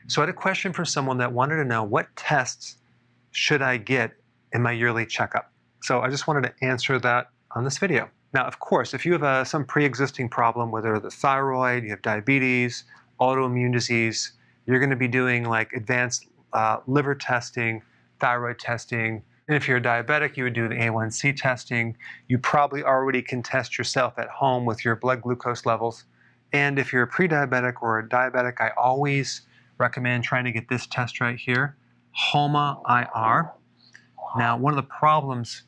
So I had a question for someone that wanted to know, what tests should I get in my yearly checkup? So I just wanted to answer that on this video. Now, of course, if you have some pre-existing problem, whether the thyroid, you have diabetes, autoimmune disease, you're going to be doing like advanced liver testing, thyroid testing. And if you're a diabetic, you would do the A1C testing. You probably already can test yourself at home with your blood glucose levels. And if you're a pre-diabetic or a diabetic, I always recommend trying to get this test right here, HOMA-IR. Now, one of the problems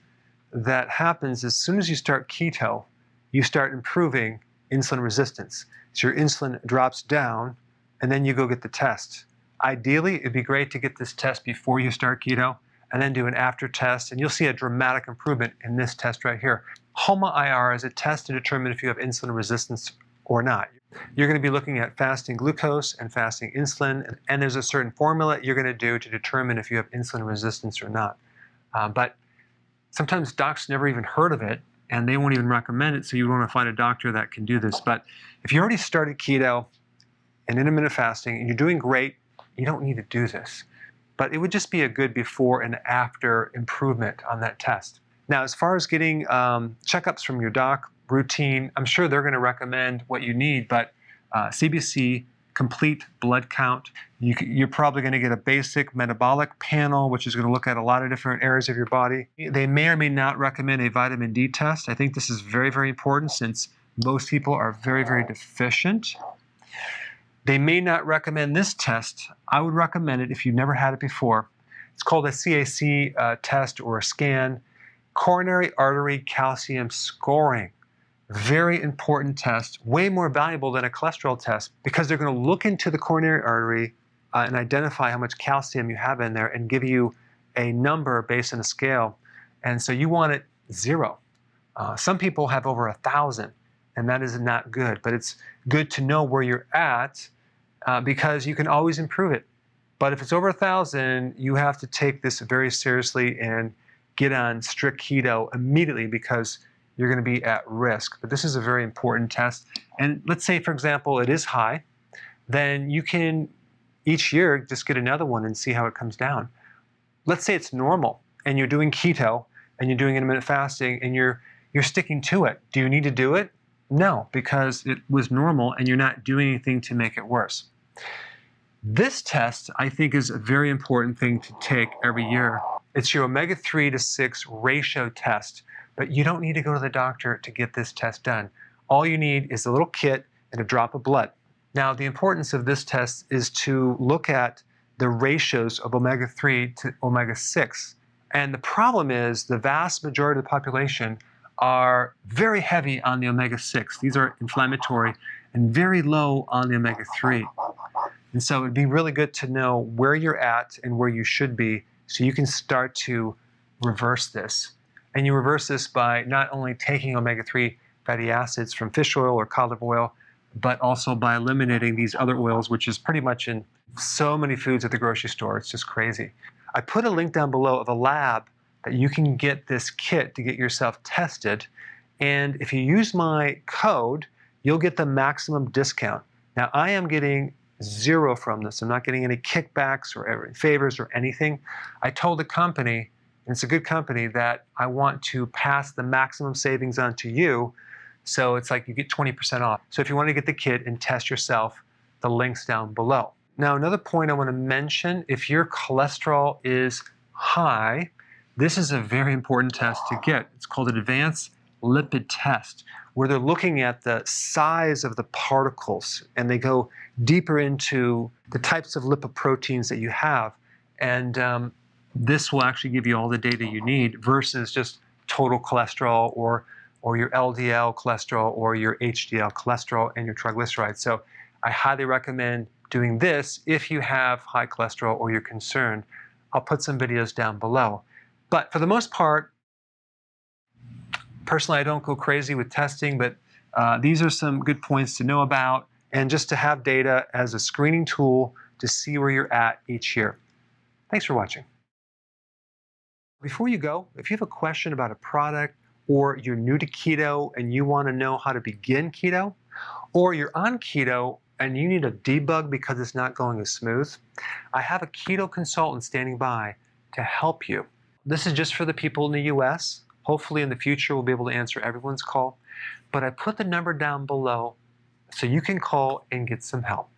that happens as soon as you start keto, you start improving insulin resistance. So your insulin drops down, and then you go get the test. Ideally, it'd be great to get this test before you start keto, and then do an after test, and you'll see a dramatic improvement in this test right here. HOMA-IR is a test to determine if you have insulin resistance or not. You're going to be looking at fasting glucose and fasting insulin, and there's a certain formula you're going to do to determine if you have insulin resistance or not. But sometimes docs never even heard of it, and they won't even recommend it, so you want to find a doctor that can do this. But if you already started keto and intermittent fasting, and you're doing great, you don't need to do this. But it would just be a good before and after improvement on that test. Now, as far as getting checkups from your doc, routine, I'm sure they're going to recommend what you need, but CBC, complete blood count. You're probably going to get a basic metabolic panel, which is going to look at a lot of different areas of your body. They may or may not recommend a vitamin D test. I think this is very, very important since most people are very, very deficient. They may not recommend this test. I would recommend it if you've never had it before. It's called a CAC test or a scan, coronary artery calcium scoring. Very important test, way more valuable than a cholesterol test, because they're going to look into the coronary artery and identify how much calcium you have in there and give you a number based on a scale. And so you want it 0. Some people have over 1,000, and that is not good. But it's good to know where you're at because you can always improve it. But if it's over 1,000, you have to take this very seriously and get on strict keto immediately, because you're going to be at risk. But this is a very important test. And let's say, for example, it is high, then you can each year just get another one and see how it comes down. Let's say it's normal and you're doing keto and you're doing intermittent fasting and you're sticking to it. Do you need to do it? No, because it was normal and you're not doing anything to make it worse. This test, I think, is a very important thing to take every year. It's your omega-3 to 6 ratio test. But you don't need to go to the doctor to get this test done. All you need is a little kit and a drop of blood. Now, the importance of this test is to look at the ratios of omega-3 to omega-6. And the problem is the vast majority of the population are very heavy on the omega-6. These are inflammatory and very low on the omega-3. And so it'd be really good to know where you're at and where you should be so you can start to reverse this. And you reverse this by not only taking omega-3 fatty acids from fish oil or cod liver oil, but also by eliminating these other oils, which is pretty much in so many foods at the grocery store. It's just crazy. I put a link down below of a lab that you can get this kit to get yourself tested. And if you use my code, you'll get the maximum discount. Now, I am getting 0 from this. I'm not getting any kickbacks or favors or anything. I told the company, and it's a good company, that I want to pass the maximum savings on to you. So it's like you get 20% off. So if you want to get the kit and test yourself, the link's down below. Now, another point I want to mention, if your cholesterol is high, this is a very important test to get. It's called an advanced lipid test, where they're looking at the size of the particles, and they go deeper into the types of lipoproteins that you have. And this will actually give you all the data you need versus just total cholesterol or your LDL cholesterol or your HDL cholesterol and your triglycerides. So I highly recommend doing this if you have high cholesterol or you're concerned. I'll put some videos down below. But for the most part, personally, I don't go crazy with testing, but these are some good points to know about and just to have data as a screening tool to see where you're at each year. Thanks for watching. Before you go, if you have a question about a product, or you're new to keto and you want to know how to begin keto, or you're on keto and you need a debug because it's not going as smooth, I have a keto consultant standing by to help you. This is just for the people in the US. Hopefully in the future we'll be able to answer everyone's call. But I put the number down below so you can call and get some help.